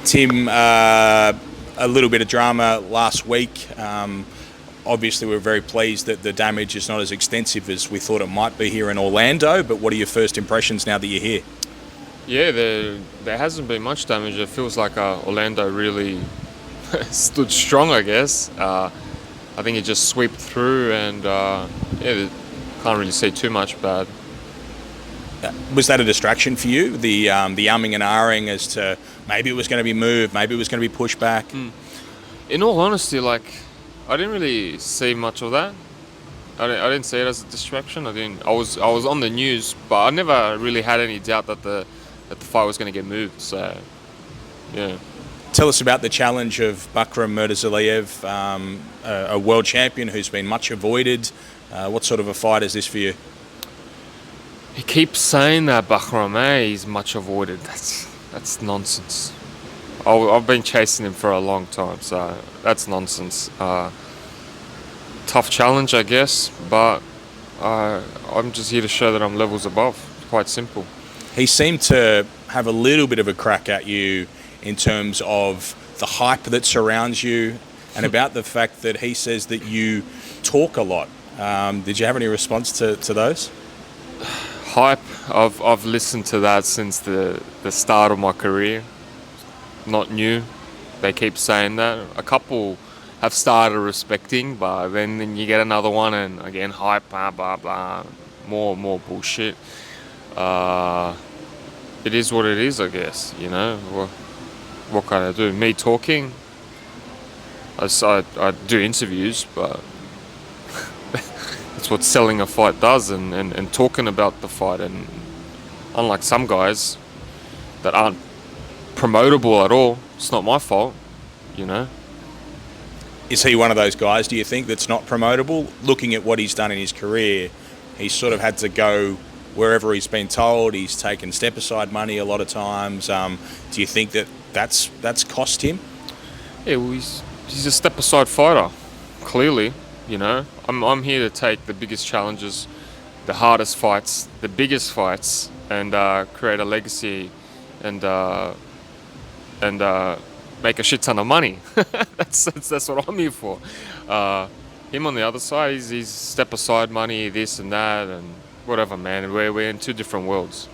Tim, a little bit of drama last week. Obviously, we're very pleased that the damage is not as extensive as we thought it might be here in Orlando, but what are your first impressions now that you're here? Yeah, there hasn't been much damage. It feels like Orlando really stood strong, I guess. I think it just swept through and yeah, can't really say too much bad. Was that a distraction for you, the umming and ahhing as to maybe it was going to be moved, maybe it was going to be pushed back? In all honesty, like, I didn't really see much of that. I didn't see it as a distraction. I was on the news, but I never really had any doubt that the fight was going to get moved. So, yeah. Tell us about the challenge of Bakhram Murtazaliev, a world champion who's been much avoided. What sort of a fight is this for you? He keeps saying that Bakhram, he's much avoided. That's nonsense. I've been chasing him for a long time, so that's nonsense. Tough challenge, I guess, but I'm just here to show that I'm levels above. Quite simple. He seemed to have a little bit of a crack at you in terms of the hype that surrounds you and about the fact that he says that you talk a lot. Did you have any response to those? Hype, I've listened to that since the start of my career. Not new. They keep saying that. A couple have started respecting, but then you get another one and again hype, blah blah blah, more bullshit. It is what it is, I guess. You know, what can I do? Me talking. I do interviews, but that's what selling a fight does, and talking about the fight. And unlike some guys that aren't promotable at all, it's not my fault, you know. Is he one of those guys, do you think, that's not promotable? Looking at what he's done in his career, he's sort of had to go wherever he's been told. He's taken step-aside money a lot of times. Do you think that's cost him? Yeah, well, he's a step-aside fighter, clearly, you know. I'm here to take the biggest challenges, the hardest fights, the biggest fights, and create a legacy and make a shit ton of money. that's what I'm here for. Him on the other side, he's step aside money, this and that, and whatever, man. We're in two different worlds.